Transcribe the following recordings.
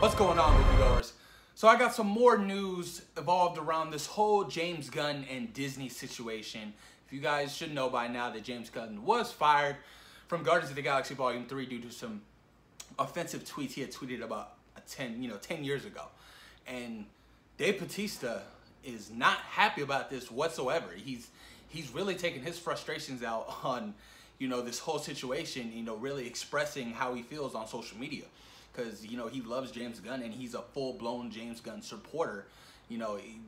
What's going on, moviegoers? So I got some more news evolved around this whole James Gunn and Disney situation. If you guys should know by now that James Gunn was fired from Guardians of the Galaxy Volume 3 due to some offensive tweets he had tweeted about 10 years ago. And Dave Bautista is not happy about this whatsoever. He's really taking his frustrations out on, this whole situation, really expressing how he feels on social media. Because, he loves James Gunn and he's a full-blown James Gunn supporter.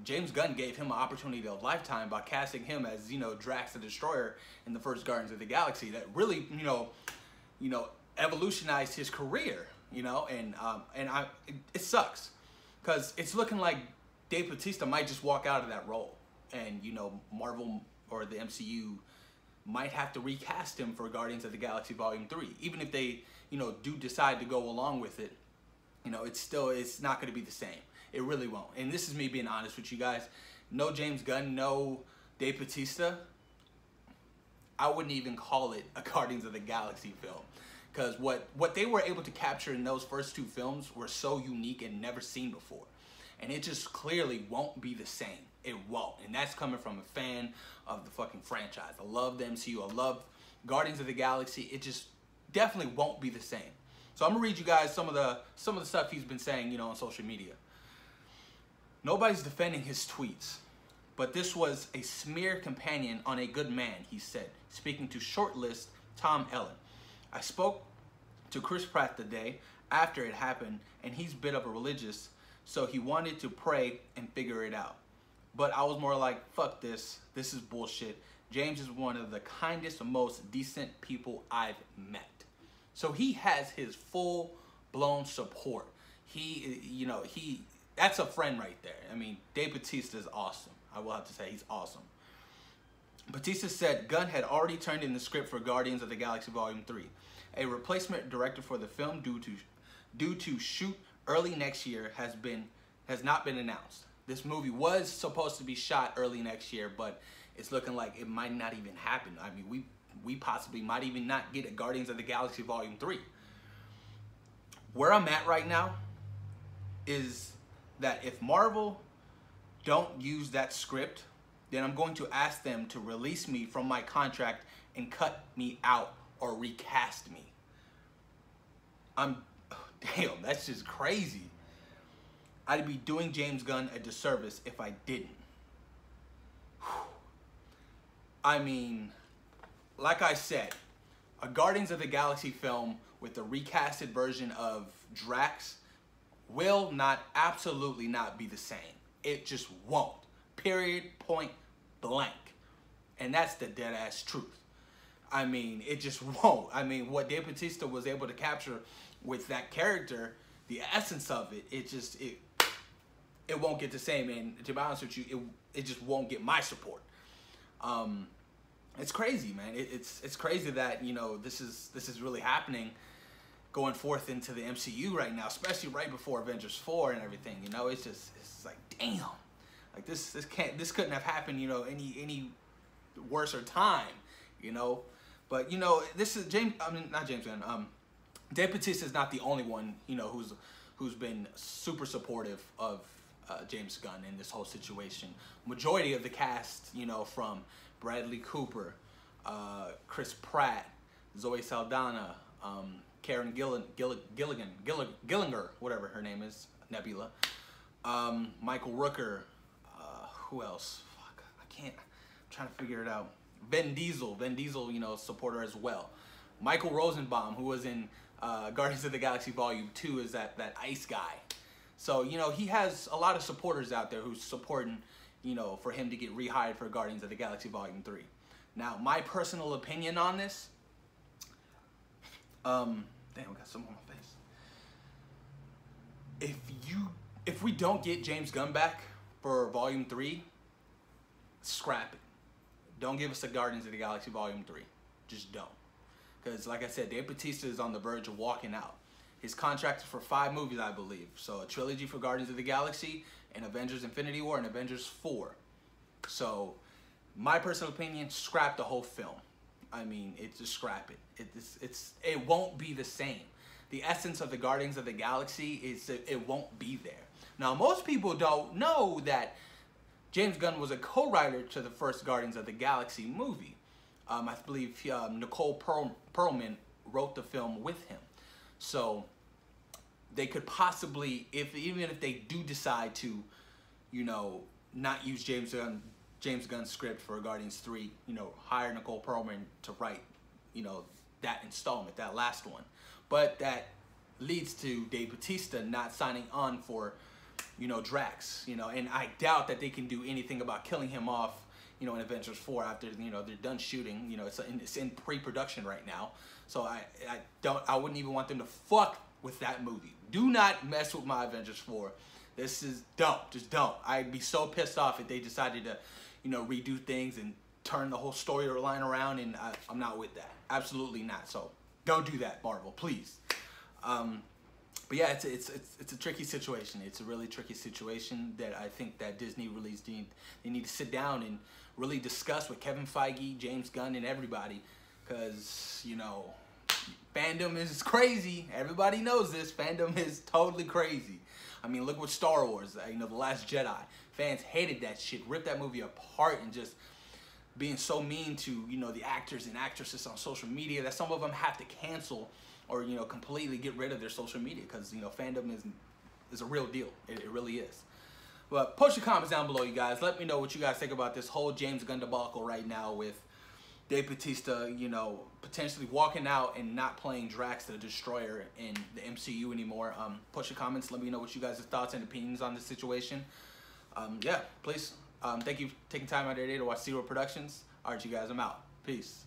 James Gunn gave him an opportunity of a lifetime by casting him as, Drax the Destroyer in the first Guardians of the Galaxy. That really, evolutionized his career, and it sucks. Because it's looking like Dave Bautista might just walk out of that role. And, Marvel or the MCU might have to recast him for Guardians of the Galaxy Volume 3. Even if they, do decide to go along with it, it's not going to be the same. It really won't. And this is me being honest with you guys. No James Gunn, no Dave Bautista. I wouldn't even call it a Guardians of the Galaxy film. Because what they were able to capture in those first two films were so unique and never seen before. And it just clearly won't be the same. It won't. And that's coming from a fan of the fucking franchise. I love the MCU. I love Guardians of the Galaxy. It just definitely won't be the same. So I'm gonna read you guys some of the stuff he's been saying, on social media. Nobody's defending his tweets, but this was a smear companion on a good man, he said, speaking to Shortlist Tom Ellen. I spoke to Chris Pratt the day after it happened, and he's a bit of a religious, so he wanted to pray and figure it out. But I was more like, fuck this. This is bullshit. James is one of the kindest, most decent people I've met. So he has his full-blown support. That's a friend right there. I mean, Dave Bautista is awesome. I will have to say he's awesome. Bautista said Gunn had already turned in the script for Guardians of the Galaxy Volume 3. A replacement director for the film due to shoot early next year has not been announced. This movie was supposed to be shot early next year, but it's looking like it might not even happen. I mean, we possibly might even not get a Guardians of the Galaxy Volume 3. Where I'm at right now is that if Marvel don't use that script, then I'm going to ask them to release me from my contract and cut me out or recast me. Damn, that's just crazy. I'd be doing James Gunn a disservice if I didn't. I mean, like I said, a Guardians of the Galaxy film with a recasted version of Drax will absolutely not be the same. It just won't. Period, point blank. And that's the dead ass truth. I mean, it just won't. I mean, what Dave Bautista was able to capture with that character, the essence of it, it won't get the same. And to be honest with you, it just won't get my support. It's crazy, man. It's crazy that, this is really happening going forth into the MCU right now, especially right before Avengers 4 and everything. It's like, damn. Like this couldn't have happened, any worse time, But this is not James Gunn. Dave Bautista is not the only one, who's been super supportive of James Gunn in this whole situation. Majority of the cast, from Bradley Cooper, Chris Pratt, Zoe Saldana, Karen Gillinger, whatever her name is, Nebula, Michael Rooker, who else? Fuck, I'm trying to figure it out. Vin Diesel, supporter as well. Michael Rosenbaum, who was in Guardians of the Galaxy Volume 2, is that ice guy. So, he has a lot of supporters out there who's supporting, for him to get rehired for Guardians of the Galaxy Volume 3. Now, my personal opinion on this, damn, I got some on my face. If we don't get James Gunn back for Volume 3, scrap it. Don't give us a Guardians of the Galaxy Volume 3. Just don't. Because, like I said, Dave Bautista is on the verge of walking out. His contract is for 5 movies, I believe. So, a trilogy for Guardians of the Galaxy, and Avengers Infinity War, and Avengers 4. So, my personal opinion, scrap the whole film. I mean, just scrap it. It won't be the same. the essence of the Guardians of the Galaxy is it won't be there. Now, most people don't know that James Gunn was a co-writer to the first Guardians of the Galaxy movie. I believe Nicole Perlman wrote the film with him. So they could possibly, even if they do decide to, you know, not use James Gunn's script for Guardians 3, you know, hire Nicole Perlman to write, you know, that installment, that last one. But that leads to Dave Bautista not signing on for, you know, Drax, you know, and I doubt that they can do anything about killing him off, you know, in Avengers 4 after, you know, they're done shooting. You know, it's in pre-production right now. So I wouldn't even want them to fuck with that movie. Do not mess with my Avengers 4. This is dumb. Just don't. I'd be so pissed off if they decided to, you know, redo things and turn the whole storyline around, and I'm not with that. Absolutely not. So don't do that, Marvel, please. But yeah, it's a tricky situation. It's a really tricky situation that I think that Disney really need to sit down and really discuss with Kevin Feige, James Gunn, and everybody, because, you know, fandom is crazy. Everybody knows this. Fandom is totally crazy. I mean, look what Star Wars, you know, The Last Jedi. Fans hated that shit, ripped that movie apart, and just being so mean to, you know, the actors and actresses on social media that some of them have to cancel or, you know, completely get rid of their social media, because, you know, fandom is a real deal. It really is. But post your comments down below, you guys. Let me know what you guys think about this whole James Gunn debacle right now with Dave Bautista, you know, potentially walking out and not playing Drax the Destroyer in the MCU anymore. Post your comments. Let me know what you guys' thoughts and opinions on this situation. Yeah, please. Thank you for taking time out of your day to watch Zero Productions. All right, you guys, I'm out. Peace.